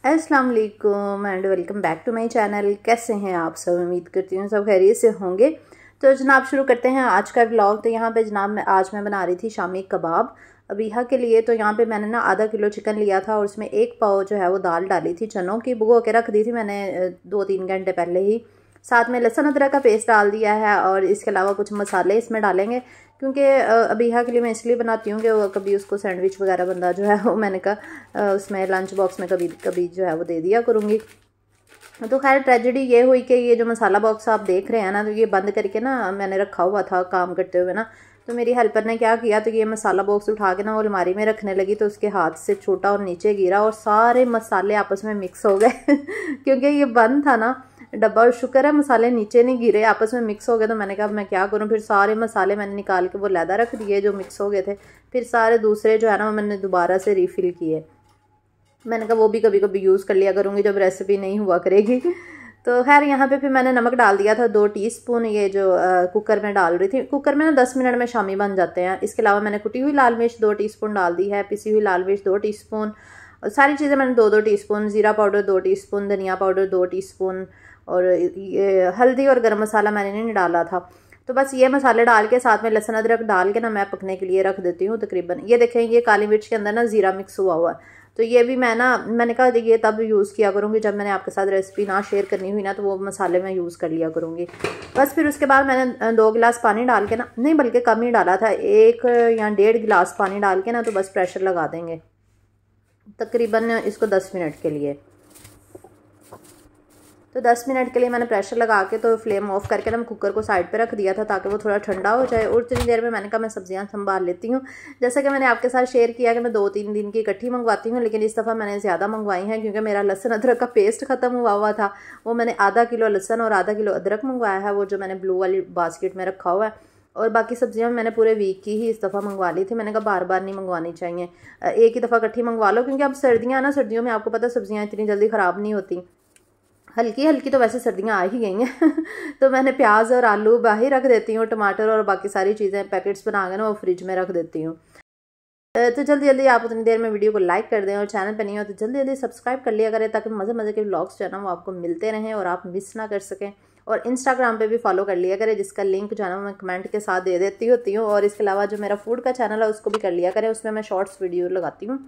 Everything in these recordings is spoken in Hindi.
अस्सलाम वालेकुम and welcome back to my channel. कैसे हैं आप सब? उम्मीद करती हूँ सब खैरियत से होंगे। तो जनाब शुरू करते हैं आज का व्लॉग। तो यहाँ पे जनाब आज मैं बना रही थी शामी कबाब अबीहा के लिए। तो यहाँ पे मैंने ना आधा किलो चिकन लिया था और उसमें एक पाव जो है वो दाल डाली थी चनों की, भिगो के रख दी थी मैंने 2-3 घंटे पहले ही। साथ में लहसुन अदरक का पेस्ट डाल दिया है और इसके अलावा कुछ मसाले इसमें डालेंगे, क्योंकि अबीहा के लिए मैं इसलिए बनाती हूँ कि वो कभी उसको सैंडविच वगैरह बंदा जो है वो मैंने कहा उसमें लंच बॉक्स में कभी कभी जो है वो दे दिया करूँगी। तो खैर ट्रेजेडी ये हुई कि ये जो मसाला बॉक्स आप देख रहे हैं ना, तो ये बंद करके ना मैंने रखा हुआ था काम करते हुए ना। तो मेरी हेल्पर ने क्या किया, तो ये मसाला बॉक्स उठा के ना वो अलमारी में रखने लगी, तो उसके हाथ से छूटा और नीचे गिरा और सारे मसाले आपस में मिक्स हो गए क्योंकि ये बंद था ना डब्बा, और शुक्र है मसाले नीचे नहीं गिरे, आपस में मिक्स हो गए। तो मैंने कहा मैं क्या करूँ, फिर सारे मसाले मैंने निकाल के वो लैदा रख दिए जो मिक्स हो गए थे। फिर सारे दूसरे जो है ना मैंने दोबारा से रिफ़िल किए। मैंने कहा वो भी कभी कभी यूज़ कर लिया करूँगी जब रेसिपी नहीं हुआ करेगी। तो खैर यहाँ पे फिर मैंने नमक डाल दिया था 2 टीस्पून, ये जो कुकर में डाल रही थी। कुकर में ना 10 मिनट में शामी बन जाते हैं। इसके अलावा मैंने कुटी हुई लाल मिर्च 2 टीस्पून डाल दी है, पिसी हुई लाल मिर्च 2 टीस्पून, और सारी चीज़ें मैंने 2-2 टीस्पून, ज़ीरा पाउडर 2 टीस्पून, धनिया पाउडर 2 टीस्पून, और ये हल्दी और गर्म मसाला मैंने नहीं डाला था। तो बस ये मसाले डाल के साथ में लहसुन अदरक डाल के ना मैं पकने के लिए रख देती हूँ तकरीबन। ये देखें ये काली मिर्च के अंदर ना ज़ीरा मिक्स हुआ हुआ है। तो ये भी मैंने कहा ये तब यूज़ किया करूँगी जब मैंने आपके साथ रेसिपी ना शेयर करनी हुई ना, तो वो मसाले मैं यूज़ कर लिया करूँगी। बस फिर उसके बाद मैंने 2 गिलास पानी डाल के ना, नहीं बल्कि कम ही डाला था, 1 या 1.5 गिलास पानी डाल के ना तो बस प्रेशर लगा देंगे तकरीबन इसको 10 मिनट के लिए। तो 10 मिनट के लिए मैंने प्रेशर लगा के तो फ्लेम ऑफ करके ना मैं कुकर को साइड पे रख दिया था ताकि वो थोड़ा ठंडा हो जाए। और इतनी देर में मैंने कहा मैं सब्जियां संभाल लेती हूँ। जैसा कि मैंने आपके साथ शेयर किया कि मैं 2-3 दिन की इकट्ठी मंगवाती हूँ, लेकिन इस दफ़ा मैंने ज़्यादा मंगवाई हैं क्योंकि मेरा लहसुन अदरक का पेस्ट ख़त्म हुआ था। वो मैंने आधा किलो लहसुन और आधा किलो अदरक मंगवाया है, वो जो मैंने ब्लू वाली बास्केट में रखा हुआ है। और बाकी सब्जियां मैंने पूरे वीक की ही इस दफ़ा मंगवा ली थी। मैंने कहा बार बार नहीं मंगवानी चाहिए, एक ही दफ़ा इकट्ठी मंगवा लो, क्योंकि अब सर्दियाँ ना, सर्दियों में आपको पता सब्जियाँ इतनी जल्दी ख़राब नहीं होती। हल्की हल्की तो वैसे सर्दियाँ आ ही गई हैं तो मैंने प्याज और आलू बाहर रख देती हूँ, टमाटर और बाकी सारी चीज़ें पैकेट्स बना के ना वो फ्रिज में रख देती हूँ। तो जल्दी जल्दी आप उतनी देर में वीडियो को लाइक कर दें और चैनल पर नहीं हो तो जल्दी जल्दी सब्सक्राइब कर लिया करें ताकि मज़े मज़े के व्लॉग्स जो है ना वो आपको मिलते रहें और आप मिस ना कर सकें। और इंस्टाग्राम पे भी फॉलो कर लिया करें, जिसका लिंक जो है ना मैं कमेंट के साथ दे देती होती हूँ। और इसके अलावा जो मेरा फूड का चैनल है उसको भी कर लिया करें, उसमें मैं शॉर्ट्स वीडियो लगाती हूँ।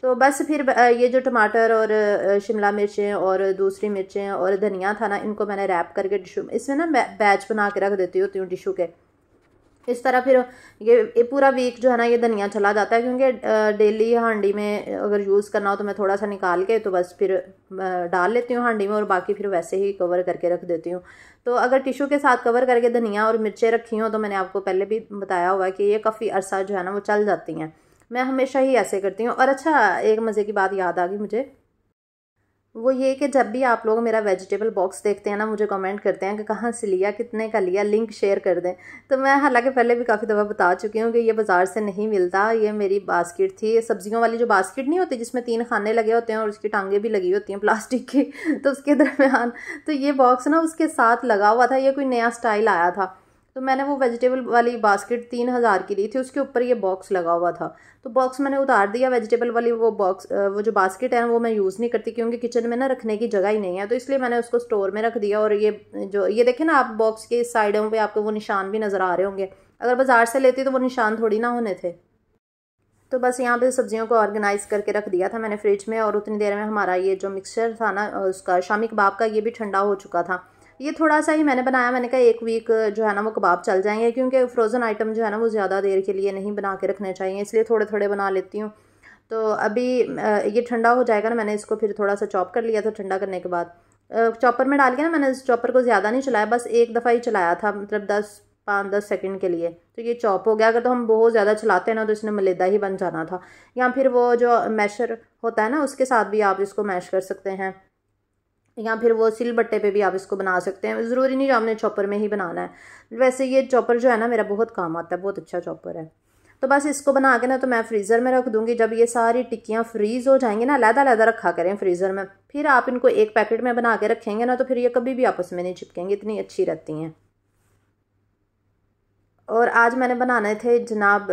तो बस फिर ये जो टमाटर और शिमला मिर्चें और दूसरी मिर्चें और धनिया था ना, इनको मैंने रैप करके टिशू इसमें ना बैच बना के रख देती होती हूँ टिशू के। इस तरह फिर ये पूरा वीक जो है ना ये धनिया चला जाता है, क्योंकि डेली हांडी में अगर यूज़ करना हो तो मैं थोड़ा सा निकाल के तो बस फिर डाल लेती हूँ हांडी में, और बाकी फिर वैसे ही कवर करके रख देती हूँ। तो अगर टिशू के साथ कवर करके धनिया और मिर्चें रखी हों तो मैंने आपको पहले भी बताया हुआ है कि ये काफ़ी अरसा जो है ना वो चल जाती हैं। मैं हमेशा ही ऐसे करती हूँ। और अच्छा, एक मज़े की बात याद आ गई मुझे, वो ये कि जब भी आप लोग मेरा वेजिटेबल बॉक्स देखते हैं ना, मुझे कमेंट करते हैं कि कहाँ से लिया, कितने का लिया, लिंक शेयर कर दें। तो मैं हालांकि पहले भी काफ़ी दफ़ा बता चुकी हूँ कि ये बाज़ार से नहीं मिलता, ये मेरी बास्केट थी, ये सब्जियों वाली जो बास्केट नहीं होती जिसमें 3 खाने लगे होते हैं और उसकी टांगे भी लगी होती हैं प्लास्टिक की तो उसके दरमियान तो ये बॉक्स ना उसके साथ लगा हुआ था। ये कोई नया स्टाइल आया था, तो मैंने वो वेजिटेबल वाली बास्केट 3000 की ली थी, उसके ऊपर ये बॉक्स लगा हुआ था। तो बॉक्स मैंने उतार दिया, वेजिटेबल वाली वो बॉक्स वो जो बास्केट है वो मैं यूज़ नहीं करती क्योंकि किचन में ना रखने की जगह ही नहीं है, तो इसलिए मैंने उसको स्टोर में रख दिया। और ये देखें ना आप, बॉक्स के साइडों पे आपको वो निशान भी नज़र आ रहे होंगे, अगर बाजार से लेती तो वो निशान थोड़ी ना होने थे। तो बस यहाँ पे सब्जियों को ऑर्गेनाइज करके रख दिया था मैंने फ्रिज में, और उतनी देर में हमारा ये जो मिक्सचर था ना उसका शामी कबाब का, ये भी ठंडा हो चुका था। ये थोड़ा सा ही मैंने बनाया, मैंने कहा 1 वीक जो है ना वो कबाब चल जाएंगे, क्योंकि फ्रोज़न आइटम जो है ना वो ज़्यादा देर के लिए नहीं बना के रखने चाहिए, इसलिए थोड़े थोड़े बना लेती हूँ। तो अभी ये ठंडा हो जाएगा ना, मैंने इसको फिर थोड़ा सा चॉप कर लिया था ठंडा करने के बाद। चॉपर में डाल के ना मैंने इस चॉपर को ज़्यादा नहीं चलाया, बस एक दफ़ा ही चलाया था, मतलब 5-10 सेकंड के लिए, तो ये चॉप हो गया। अगर तो हम बहुत ज़्यादा चलाते हैं ना तो इसने मलेदा ही बन जाना था। या फिर वो जो मैशर होता है ना उसके साथ भी आप इसको मैश कर सकते हैं, या फिर वो सिल बट्टे पे भी आप इसको बना सकते हैं, ज़रूरी नहीं जो आपने चॉपर में ही बनाना है। वैसे ये चॉपर जो है ना मेरा बहुत काम आता है, बहुत अच्छा चॉपर है। तो बस इसको बना के ना तो मैं फ्रीज़र में रख दूँगी। जब ये सारी टिक्कियाँ फ्रीज़ हो जाएंगी ना, अलग-अलग रखा करें फ्रीज़र में, फिर आप इनको एक पैकेट में बना के रखेंगे ना तो फिर ये कभी भी आपस में नहीं चिपकेंगी, इतनी अच्छी रहती हैं। और आज मैंने बनाने थे जनाब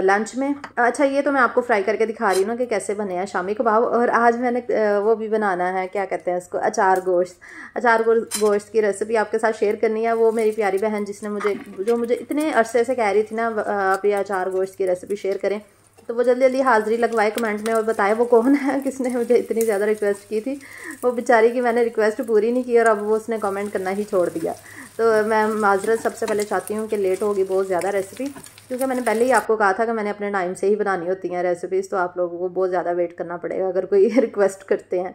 लंच में। अच्छा, ये तो मैं आपको फ्राई करके दिखा रही हूँ ना कि कैसे बने हैं शामी कबाब। और आज मैंने वो भी बनाना है, क्या कहते हैं उसको, अचार गोश्त की रेसिपी आपके साथ शेयर करनी है। वो मेरी प्यारी बहन जो मुझे इतने अरसे से कह रही थी ना आप ये अचार गोश्त की रेसिपी शेयर करें, तो वो जल्दी जल्दी हाज़िरी लगवाए कमेंट में और बताए वो कौन है किसने मुझे इतनी ज़्यादा रिक्वेस्ट की थी। वो बेचारी की मैंने रिक्वेस्ट पूरी नहीं की और अब वो उसने कमेंट करना ही छोड़ दिया। तो मैं माजरत सबसे पहले चाहती हूँ कि लेट होगी बहुत ज़्यादा रेसिपी, क्योंकि मैंने पहले ही आपको कहा था कि मैंने अपने टाइम से ही बनानी होती हैं रेसिपीज़, तो आप लोगों को बहुत ज़्यादा वेट करना पड़ेगा अगर कोई रिक्वेस्ट करते हैं।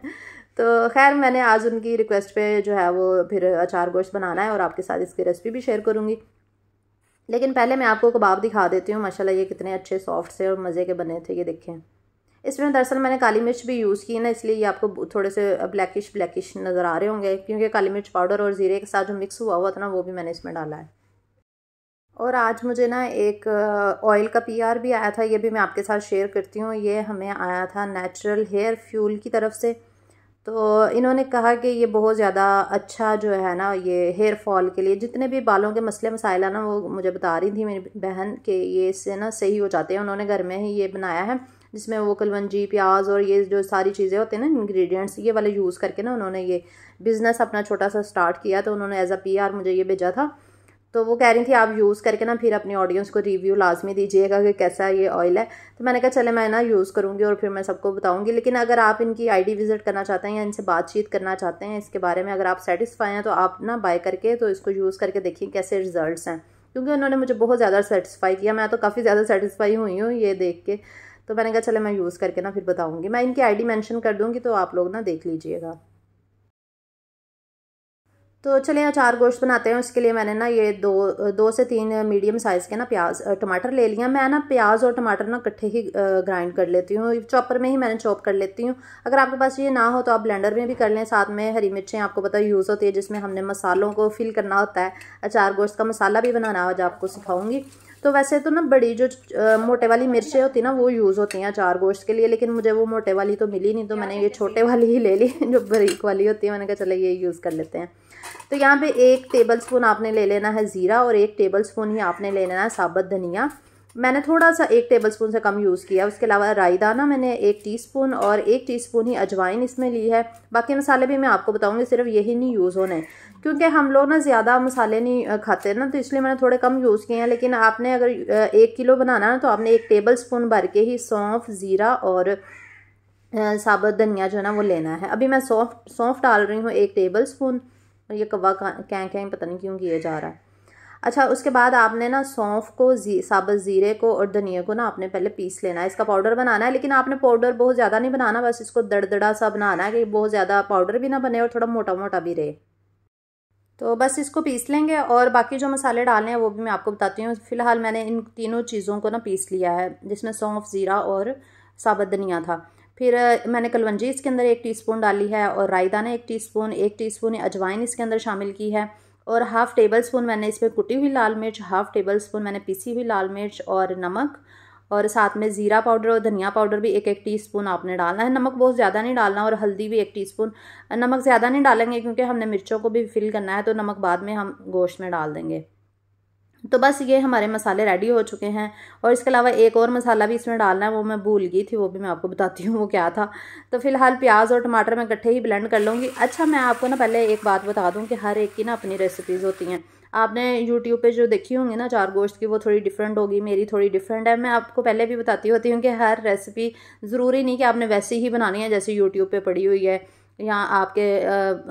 तो खैर मैंने आज उनकी रिक्वेस्ट पे जो है वो फिर अचार गोश्त बनाना है और आपके साथ इसकी रेसिपी भी शेयर करूँगी। लेकिन पहले मैं आपको कबाब दिखा देती हूँ। माशाल्लाह ये कितने अच्छे सॉफ्ट से और मज़े के बने थे, ये देखें। इसमें दरअसल मैंने काली मिर्च भी यूज़ की ना, इसलिए ये आपको थोड़े से ब्लैकिश नज़र आ रहे होंगे, क्योंकि काली मिर्च पाउडर और ज़ीरे के साथ जो मिक्स हुआ था ना, वो भी मैंने इसमें डाला है। और आज मुझे ना एक ऑयल का PR भी आया था, ये भी मैं आपके साथ शेयर करती हूँ। ये हमें आया था नेचुरल हेयर फ्यूल की तरफ से। तो इन्होंने कहा कि ये बहुत ज़्यादा अच्छा जो है ना, ये हेयर फॉल के लिए, जितने भी बालों के मसले मसाइल है ना, वो मुझे बता रही थी मेरी बहन कि ये इससे ना सही हो जाते हैं। उन्होंने घर में ही ये बनाया है, जिसमें वो कलवंजी, प्याज और ये जो सारी चीज़ें होती हैं ना इंग्रेडिएंट्स, ये वाले यूज़ करके ना उन्होंने ये बिज़नेस अपना छोटा सा स्टार्ट किया। तो उन्होंने एज अ PR मुझे ये भेजा था। तो वो कह रही थी आप यूज़ करके ना फिर अपनी ऑडियंस को रिव्यू लाजमी दीजिएगा कि कैसा ये ऑयल है। तो मैंने कहा चले मैं ना यूज़ करूँगी और फिर मैं सबको बताऊँगी। लेकिन अगर आप इनकी ID विज़िट करना चाहते हैं या इनसे बातचीत करना चाहते हैं इसके बारे में, अगर आप सेटिस्फाई हैं तो आप ना बाय करके तो इसको यूज़ करके देखिए कैसे रिजल्ट्स हैं, क्योंकि उन्होंने मुझे बहुत ज़्यादा सेटिस्फाई किया। मैं तो काफ़ी ज़्यादा सेटिस्फाई हुई हूँ ये देख के। तो मैंने कहा चले मैं यूज़ करके ना फिर बताऊँगी। मैं इनकी ID मेंशन कर दूँगी तो आप लोग ना देख लीजिएगा। तो चलिए अचार गोश्त बनाते हैं। उसके लिए मैंने ना ये दो से तीन मीडियम साइज़ के ना टमाटर ले लिया। मैं ना प्याज और टमाटर ना इकट्ठे ही ग्राइंड कर लेती हूँ, चॉपर में ही मैंने चॉप कर लेती हूँ। अगर आपके पास ये ना हो तो आप ब्लेंडर में भी कर लें। साथ में हरी मिर्चें आपको पता यूज़ होती है, जिसमें हमने मसालों को फिल करना होता है। अचार गोश्त का मसाला भी बनाना आज आपको सिखाऊंगी। तो वैसे तो ना बड़ी जो मोटे वाली मिर्चें होती हैं ना, वो यूज़ होती हैं अचार गोश्त के लिए, लेकिन मुझे वो मोटे वाली तो मिली नहीं, तो मैंने ये छोटे वाली ही ले ली जो बारीक वाली होती है। मैंने कहा चलो ये यूज़ कर लेते हैं। तो यहाँ पे 1 टेबलस्पून आपने ले लेना है ज़ीरा और 1 टेबलस्पून ही आपने ले लेना है साबुत धनिया। मैंने थोड़ा सा 1 टेबलस्पून से कम यूज़ किया। उसके अलावा राई दाना मैंने 1 टीस्पून और 1 टीस्पून ही अजवाइन इसमें ली है। बाकी मसाले भी मैं आपको बताऊंगी, सिर्फ यही नहीं यूज़ होने, क्योंकि हम लोग ना ज़्यादा मसाले नहीं खाते ना, तो इसलिए मैंने थोड़े कम यूज़ किए हैं। लेकिन आपने अगर 1 किलो बनाना ना, तो आपने 1 टेबलस्पून भर के ही सौंफ, ज़ीरा और साबुत धनिया जो है ना वो लेना है। अभी मैं सौंफ डाल रही हूँ 1 टेबलस्पून। ये कवा क्या पता नहीं क्यों किया जा रहा है। अच्छा, उसके बाद आपने ना सौंफ को, साबुत ज़ीरे को और धनिया को ना आपने पहले पीस लेना है। इसका पाउडर बनाना है, लेकिन आपने पाउडर बहुत ज़्यादा नहीं बनाना, बस इसको दरदरा सा बनाना है कि बहुत ज़्यादा पाउडर भी ना बने और थोड़ा मोटा मोटा भी रहे। तो बस इसको पीस लेंगे और बाकी जो मसाले डालने हैं वो भी मैं आपको बताती हूँ। फ़िलहाल मैंने इन तीनों चीज़ों को ना पीस लिया है, जिसमें सौंफ, ज़ीरा और साबुत धनिया था। फिर मैंने कलवंजी इसके अंदर 1 टीस्पून डाली है और राई दाना 1 टीस्पून, 1 टीस्पून अजवाइन इसके अंदर शामिल की है और हाफ़ टेबलस्पून मैंने इसमें कुटी हुई लाल मिर्च, हाफ़ टेबलस्पून मैंने पिसी हुई लाल मिर्च और नमक, और साथ में ज़ीरा पाउडर और धनिया पाउडर भी 1-1 टीस्पून आपने डालना है। नमक बहुत ज़्यादा नहीं डालना और हल्दी भी 1 टीस्पून। नमक ज़्यादा नहीं डालेंगे क्योंकि हमने मिर्चों को भी फिल करना है, तो नमक बाद में हम गोश्त में डाल देंगे। तो बस ये हमारे मसाले रेडी हो चुके हैं। और इसके अलावा एक और मसाला भी इसमें डालना है, वो मैं भूल गई थी, वो भी मैं आपको बताती हूँ वो क्या था। तो फिलहाल प्याज और टमाटर मैं इकट्ठे ही ब्लेंड कर लूँगी। अच्छा, मैं आपको ना पहले एक बात बता दूँ कि हर एक की ना अपनी रेसिपीज़ होती हैं। आपने यूट्यूब पे जो देखी होंगी ना अचार गोश्त की, वो थोड़ी डिफरेंट होगी, मेरी थोड़ी डिफरेंट है। मैं आपको पहले भी बताती होती हूँ कि हर रेसिपी ज़रूरी नहीं कि आपने वैसी ही बनानी है जैसे यूट्यूब पे पड़ी हुई है या आपके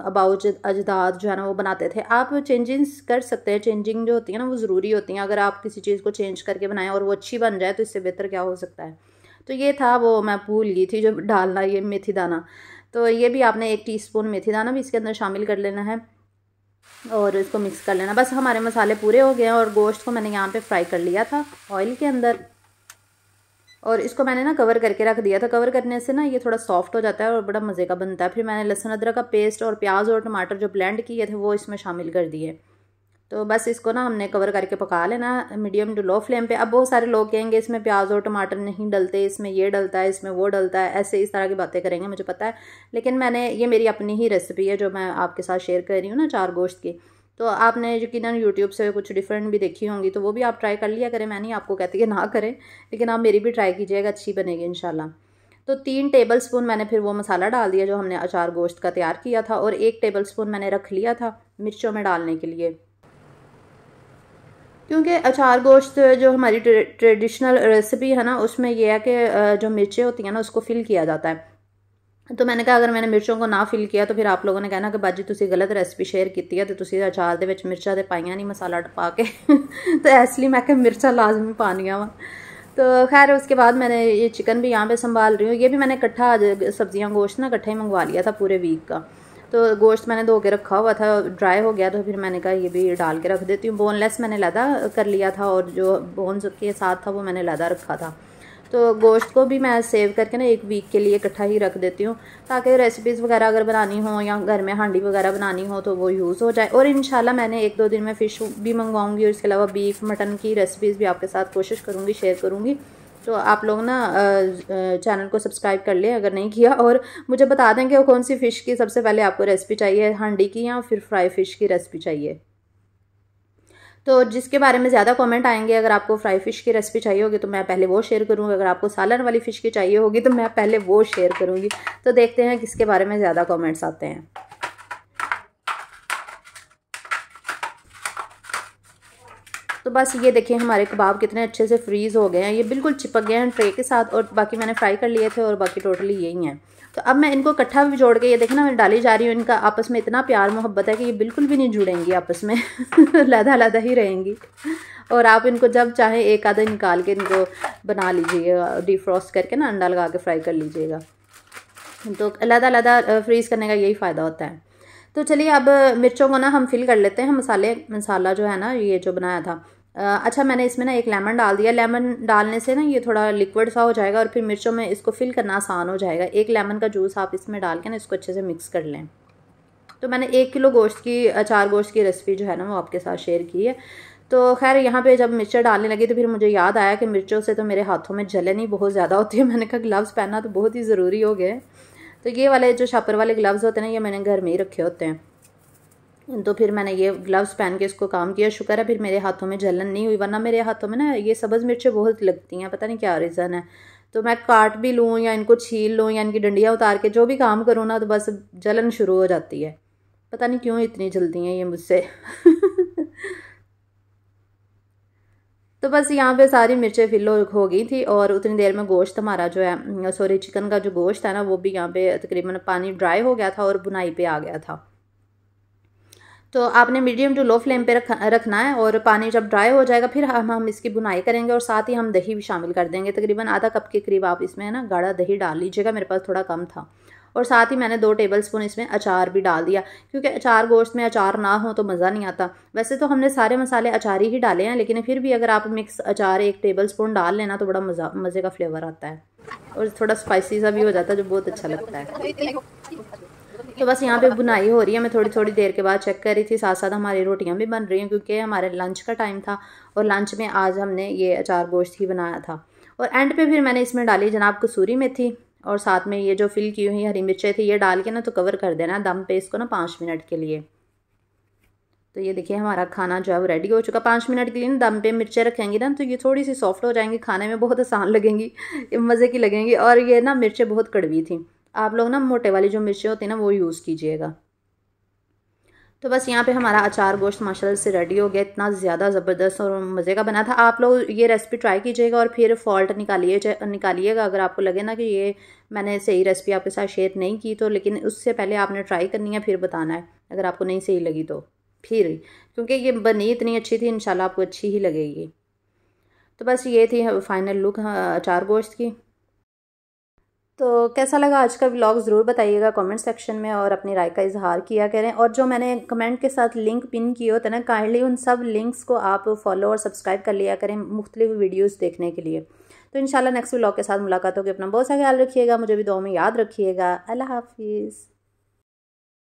अबाउट अजदाद जो है ना वो बनाते थे। आप चेंजिंग्स कर सकते हैं, चेंजिंग जो होती है ना वो ज़रूरी होती हैं। अगर आप किसी चीज़ को चेंज करके बनाएं और वो अच्छी बन जाए तो इससे बेहतर क्या हो सकता है। तो ये था, वो मैं भूल गई थी जो डालना, ये मेथी दाना। तो ये भी आपने 1 टीस्पून मेथी दाना भी इसके अंदर शामिल कर लेना है और इसको मिक्स कर लेना। बस हमारे मसाले पूरे हो गए हैं और गोश्त को मैंने यहाँ पे फ्राई कर लिया था ऑयल के अंदर और इसको मैंने ना कवर करके रख दिया था। कवर करने से ना ये थोड़ा सॉफ्ट हो जाता है और बड़ा मज़े का बनता है। फिर मैंने लहसुन अदरक का पेस्ट और प्याज और टमाटर जो ब्लेंड किए थे वो इसमें शामिल कर दिए। तो बस इसको ना हमने कवर करके पका लेना मीडियम टू लो फ्लेम पे। अब बहुत सारे लोग कहेंगे इसमें प्याज और टमाटर नहीं डलते, इसमें ये डलता है, इसमें वो डलता है, ऐसे इस तरह की बातें करेंगे, मुझे पता है। लेकिन ये मेरी अपनी ही रेसिपी है जो मैं आपके साथ शेयर कर रही हूँ ना अचार गोश्त की। तो आपने यकीनन यूट्यूब से कुछ डिफरेंट भी देखी होंगी, तो वो भी आप ट्राई कर लिया करें। मैं नहीं आपको कहती कि ना करें, लेकिन आप मेरी भी ट्राई कीजिएगा, अच्छी बनेगी इंशाल्लाह। तो 3 टेबल स्पून मैंने फिर वो मसाला डाल दिया जो हमने अचार गोश्त का तैयार किया था, और 1 टेबल स्पून मैंने रख लिया था मिर्चों में डालने के लिए, क्योंकि अचार गोश्त जो हमारी ट्रेडिशनल रेसिपी है ना, उसमें यह है कि जो मिर्चें होती हैं ना उसको फिल किया जाता है। तो मैंने कहा अगर मैंने मिर्चों को ना फिल किया तो फिर आप लोगों ने कहना कि बाजी तुसी गलत रेसिपी शेयर की है, तो तुसी अचार दे विच मिर्चा ते पाइयां नहीं मसाला पा के तो इसलिए मैं क्या मिर्चा लाजमी पानियां वा। तो खैर उसके बाद मैंने ये चिकन भी यहाँ पे संभाल रही हूँ। ये भी मैंने इकट्ठा सब्जियाँ गोश्त ना इकट्ठा ही मंगवा लिया था पूरे वीक का। तो गोश्त मैंने धो के रखा हुआ था, ड्राई हो गया, तो फिर मैंने कहा ये भी डाल के रख देती हूँ। बोनलेस मैंने लैदा कर लिया था और जो बोन्स के साथ था वो मैंने लैदा रखा था। तो गोश्त को भी मैं सेव करके ना 1 वीक के लिए इकट्ठा ही रख देती हूँ, ताकि रेसिपीज़ वगैरह अगर बनानी हो या घर में हांडी वगैरह बनानी हो तो वो यूज़ हो जाए। और इंशाल्लाह मैंने 1-2 दिन में फ़िश भी मंगवाऊँगी, और इसके अलावा बीफ मटन की रेसिपीज़ भी आपके साथ कोशिश करूँगी शेयर करूँगी। तो आप लोग ना चैनल को सब्सक्राइब कर लें अगर नहीं किया, और मुझे बता दें कि कौन सी फ़िश की सबसे पहले आपको रेसिपी चाहिए, हांडी की या फिर फ्राई फ़िश की रेसिपी चाहिए। तो जिसके बारे में ज़्यादा कमेंट आएंगे, अगर आपको फ्राई फ़िश की रेसिपी चाहिए होगी तो मैं पहले वो शेयर करूँगी, अगर आपको सालन वाली फ़िश की चाहिए होगी तो मैं पहले वो शेयर करूँगी। तो देखते हैं किसके बारे में ज़्यादा कमेंट्स आते हैं। तो बस ये देखिए हमारे कबाब कितने अच्छे से फ्रीज़ हो गए हैं, ये बिल्कुल चिपक गए हैं ट्रे के साथ, और बाकी मैंने फ्राई कर लिए थे और बाकी टोटली यही हैं। तो अब मैं इनको इकट्ठा भी जोड़ के ये देखना मैं डाली जा रही हूँ। इनका आपस में इतना प्यार मोहब्बत है कि ये बिल्कुल भी नहीं जुड़ेंगी आपस में लदा ही रहेंगी। और आप इनको जब चाहें एक आधा निकाल के इनको बना लीजिएगा, डीफ्रॉस्ट करके ना अंडा लगा के फ्राई कर लीजिएगा। तो लदा फ्रीज़ करने का यही फ़ायदा होता है। तो चलिए अब मिर्चों को ना हम फिल कर लेते हैं। मसाला जो है ना ये जो बनाया था, अच्छा मैंने इसमें ना 1 लेमन डाल दिया। लेमन डालने से ना ये थोड़ा लिक्विड सा हो जाएगा और फिर मिर्चों में इसको फिल करना आसान हो जाएगा। 1 लेमन का जूस आप इसमें डाल के ना इसको अच्छे से मिक्स कर लें। तो मैंने 1 किलो अचार गोश्त की रेसिपी जो है ना वो आपके साथ शेयर की है। तो खैर यहाँ पे जब मिर्चें डालने लगी तो फिर मुझे याद आया कि मिर्चों से तो मेरे हाथों में जलन ही बहुत ज़्यादा होती है। मैंने कहा ग्लव्स पहनना तो बहुत ही ज़रूरी हो गया है। तो ये वाले जो शापर वाले ग्लव्स होते हैं ना, ये मैंने घर में ही रखे होते हैं। तो फिर मैंने ये ग्लव्स पहन के इसको काम किया। शुक्र है फिर मेरे हाथों में जलन नहीं हुई, वरना मेरे हाथों में ना ये सब्ज़ मिर्चें बहुत लगती हैं, पता नहीं क्या रीज़न है। तो मैं काट भी लूँ या इनको छील लूँ या इनकी डंडियाँ उतार के जो भी काम करूँ ना, तो बस जलन शुरू हो जाती है। पता नहीं क्यों इतनी जलती हैं ये मुझसे तो बस यहाँ पे सारी मिर्चें फिल हो गई थी, और उतनी देर में गोश्त हमारा जो है, सॉरी चिकन का जो गोश्त है ना, वो भी यहाँ पे तकरीबन पानी ड्राई हो गया था और बुनाई पे आ गया था। तो आपने मीडियम टू लो फ्लेम पे रखना है, और पानी जब ड्राई हो जाएगा फिर हम इसकी बुनाई करेंगे, और साथ ही हम दही भी शामिल कर देंगे। तकरीबन आधा कप के करीब आप इसमें ना गाढ़ा दही डाल लीजिएगा, मेरे पास थोड़ा कम था। और साथ ही मैंने 2 टेबल स्पून इसमें अचार भी डाल दिया, क्योंकि अचार गोश्त में अचार ना हो तो मज़ा नहीं आता। वैसे तो हमने सारे मसाले अचार ही डाले हैं, लेकिन फिर भी अगर आप मिक्स अचार 1 टेबल स्पून डाल लेना तो बड़ा मज़े का फ्लेवर आता है, और थोड़ा स्पाइसी सा भी हो जाता है, जो बहुत अच्छा लगता है। तो बस यहाँ पे बुनाई हो रही है, मैं थोड़ी देर के बाद चेक कर रही थी। साथ साथ हमारी रोटियाँ भी बन रही हैं, क्योंकि हमारे लंच का टाइम था, और लंच में आज हमने ये अचार गोश्त ही बनाया था। और एंड पे फिर मैंने इसमें डाली जनाब कसूरी मेथी, और साथ में ये जो फिल की हुई हरी मिर्चें थी ये डाल के ना तो कवर कर देना दम पे इसको ना 5 मिनट के लिए। तो ये देखिए हमारा खाना जो है वो रेडी हो चुका। 5 मिनट के लिए ना दम पे मिर्चें रखेंगी ना तो ये थोड़ी सी सॉफ्ट हो जाएंगी, खाने में बहुत आसान लगेंगी, मज़े की लगेंगी। और ये ना मिर्चें बहुत कड़वी थी, आप लोग ना मोटे वाली जो मिर्चें होती हैं ना वो यूज़ कीजिएगा। तो बस यहाँ पे हमारा अचार गोश्त माशाल्लाह से रेडी हो गया, इतना ज़्यादा ज़बरदस्त और मज़े का बना था। आप लोग ये रेसिपी ट्राई कीजिएगा और फिर फॉल्ट निकालिएगा अगर आपको लगे ना कि ये मैंने सही रेसिपी आपके साथ शेयर नहीं की तो, लेकिन उससे पहले आपने ट्राई करनी है, फिर बताना है अगर आपको नहीं सही लगी तो फिर, क्योंकि ये बनी इतनी अच्छी थी, इंशाल्लाह आपको अच्छी ही लगेगी। तो बस ये थी फाइनल लुक अचार गोश्त की। तो कैसा लगा आज का व्लॉग ज़रूर बताइएगा कमेंट सेक्शन में, और अपनी राय का इजहार किया करें। और जो मैंने कमेंट के साथ लिंक पिन किए होते हैं ना, काइंडली उन सब लिंक्स को आप फॉलो और सब्सक्राइब कर लिया करें मुख्तलिफ वीडियोस देखने के लिए। तो इंशाल्लाह नेक्स्ट व्लॉग के साथ मुलाकात होगी। अपना बहुत सा ख्याल रखिएगा, मुझे भी दुआ में याद रखिएगा। अल्लाह हाफिज़।